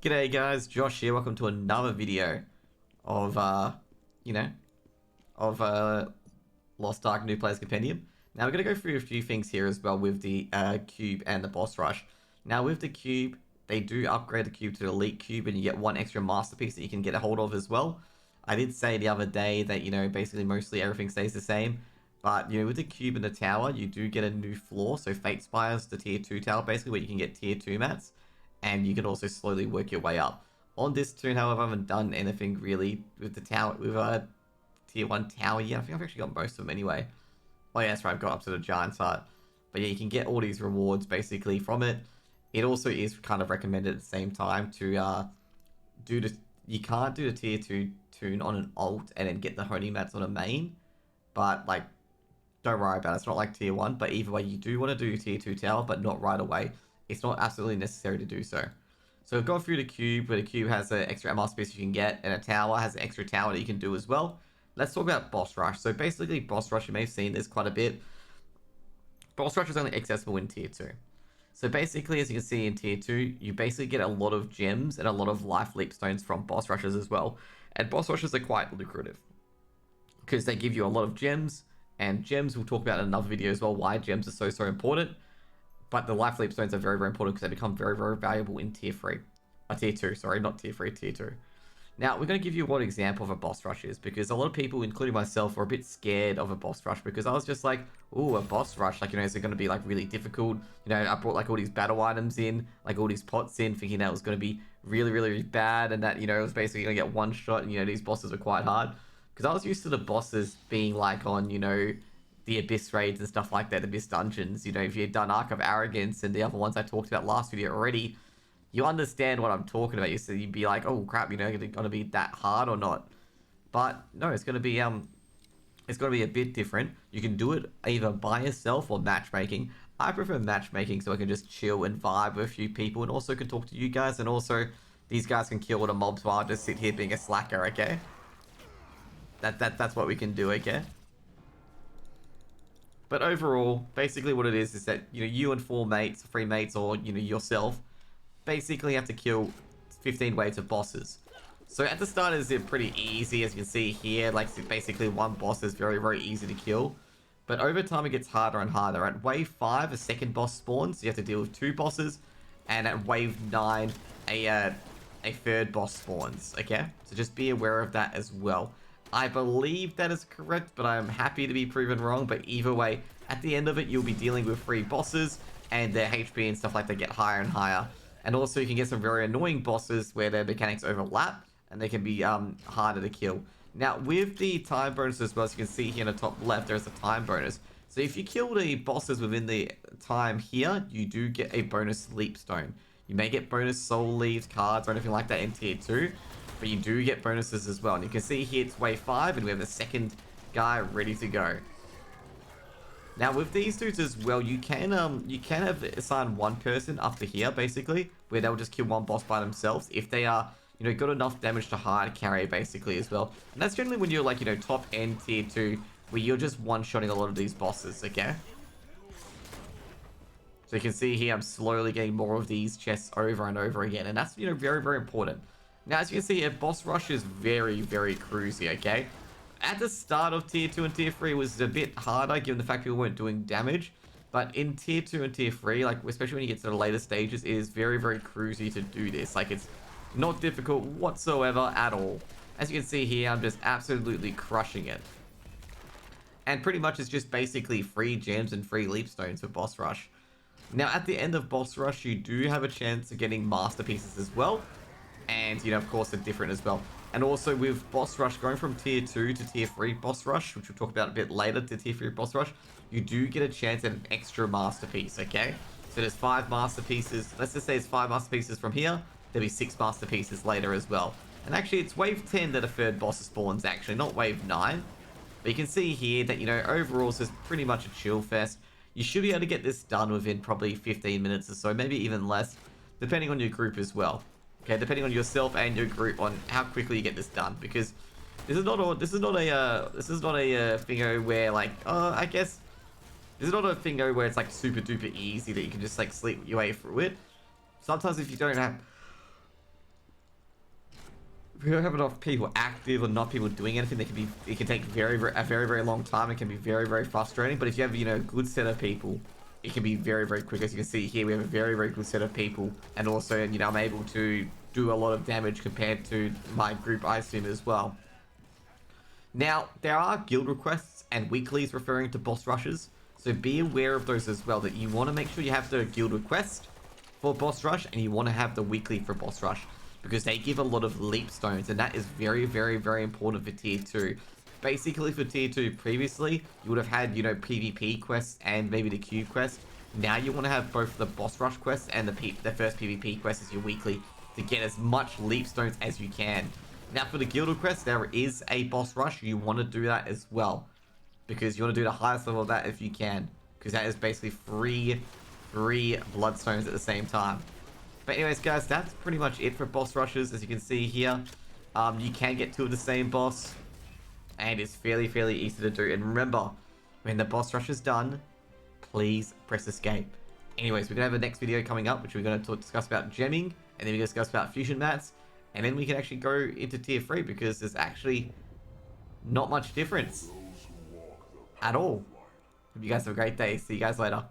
G'day guys, Josh here. Welcome to another video of, you know, of Lost Ark New Players Compendium. Now we're going to go through a few things here as well with the cube and the boss rush. Now with the cube, they do upgrade the cube to the elite cube and you get one extra masterpiece that you can get a hold of as well. I did say the other day that, basically mostly everything stays the same. But, with the cube and the tower, you do get a new floor. So Fate Spire's the tier 2 tower basically where you can get tier 2 mats. And you can also slowly work your way up. On this toon, however, I haven't done anything really with the tower, with a tier 1 tower yet. I think I've actually got most of them anyway. Oh yeah, that's right, I've got up to the Giant's Heart. But yeah, you can get all these rewards basically from it. It also is kind of recommended at the same time to you can't do the tier 2 toon on an alt and then get the honey mats on a main. But like, don't worry about it, it's not like tier 1. But either way, you do want to do tier 2 tower, but not right away. It's not absolutely necessary to do so. So we've gone through the cube, where the cube has an extra masterpiece you can get, and a tower has an extra tower that you can do as well. Let's talk about boss rush. So basically, boss rush, you may have seen this quite a bit. Boss rush is only accessible in tier 2. So basically, as you can see in tier 2, you basically get a lot of gems and a lot of life leap stones from boss rushes as well. And boss rushes are quite lucrative because they give you a lot of gems, and gems we'll talk about in another video as well, why gems are so important. But the life leap stones are very, very important because they become very, very valuable in tier 3. Tier 2, sorry, not tier 3, tier 2. Now, we're going to give you one example of a boss rush is, because a lot of people, including myself, were a bit scared of a boss rush because I was just like, ooh, a boss rush, like, is it going to be like really difficult? I brought like all these battle items in, like all these pots in, thinking that was going to be really, really bad and that, it was basically going to get one shot and, these bosses were quite hard. Because I was used to the bosses being like on, the Abyss raids and stuff like that, Abyss dungeons. If you'd done Ark of Arrogance and the other ones I talked about last video already, you understand what I'm talking about. You'd be like, oh crap, is it gonna be that hard or not? But no, it's gonna be a bit different. You can do it either by yourself or matchmaking. I prefer matchmaking so I can just chill and vibe with a few people and also can talk to you guys, and also these guys can kill all the mobs while I just sit here being a slacker, okay? That's what we can do, okay? But overall, basically what it is that, you and three mates, or, yourself, basically have to kill 15 waves of bosses. So at the start, it's pretty easy, as you can see here. Like, basically one boss is very, very easy to kill. But over time, it gets harder and harder. At wave 5, a second boss spawns, so you have to deal with 2 bosses. And at wave 9, a third boss spawns, okay? So just be aware of that as well. I believe that is correct, but I'm happy to be proven wrong. But either way, at the end of it, you'll be dealing with 3 bosses, and their HP and stuff like that get higher and higher. And also, you can get some very annoying bosses where their mechanics overlap, and they can be harder to kill. Now, with the time bonus as well, as you can see here in the top left, there's a time bonus. So if you kill the bosses within the time here, you do get a bonus leap stone. You may get bonus soul leaves, cards, or anything like that in tier 2. But you do get bonuses as well. And you can see here it's wave 5 and we have the second guy ready to go. Now with these dudes as well, you can have assigned one person up to here basically, where they'll just kill one boss by themselves if they are, got enough damage to hard carry basically as well. And that's generally when you're like, top end tier 2, where you're just one-shotting a lot of these bosses, okay? So you can see here I'm slowly getting more of these chests over and over again, and that's, very, very important. Now, as you can see here, boss rush is very, very cruisy, okay? At the start of tier 2 and tier 3, it was a bit harder, given the fact people weren't doing damage. But in tier 2 and tier 3, like, especially when you get to the later stages, it is very, very cruisy to do this. Like, it's not difficult whatsoever at all. As you can see here, I'm just absolutely crushing it. And pretty much it's just basically free gems and free leap stones for boss rush. Now, at the end of boss rush, you do have a chance of getting masterpieces as well. And, of course, they're different as well. And also with boss rush, going from tier 2 to tier 3 boss rush, which we'll talk about a bit later, to tier 3 boss rush, you do get a chance at an extra masterpiece, okay? So there's 5 masterpieces. Let's just say it's 5 masterpieces from here. There'll be 6 masterpieces later as well. And actually, it's wave 10 that a third boss spawns, actually, not wave 9. But you can see here that, overall, it's just pretty much a chill fest. You should be able to get this done within probably 15 minutes or so, maybe even less, depending on your group as well. Okay, depending on yourself and your group on how quickly you get this done, because this is not a thingo where like I guess this is not a thingo where it's like super duper easy that you can just like sleep your way through it. Sometimes if you don't have if you don't have enough people active or not people doing anything, it can take a very long time. It can be very frustrating. But if you have, a good set of people, it can be very quick. As you can see here, we have a very good set of people, and also, I'm able to do a lot of damage compared to my group, I assume, as well. Now, there are guild requests and weeklies referring to boss rushes, so be aware of those as well, that you want to make sure you have the guild request for boss rush, and you want to have the weekly for boss rush, because they give a lot of leap stones, and that is very important for tier 2. Basically, for tier 2 previously, you would have had, PvP quests and maybe the cube quest. Now you want to have both the boss rush quest and the first PvP quest as your weekly to get as much leap stones as you can. Now for the guild request, there is a boss rush. You want to do that as well, because you want to do the highest level of that if you can, because that is basically three bloodstones at the same time. But anyways, guys, that's pretty much it for boss rushes. As you can see here, you can get 2 of the same boss, and it's fairly easy to do. And remember, when the boss rush is done, please press escape. Anyways, we're gonna have a next video coming up, which we're gonna discuss about gemming, and then we discuss about fusion mats, and then we can actually go into tier 3, because there's actually not much difference at all. Hope you guys have a great day. See you guys later.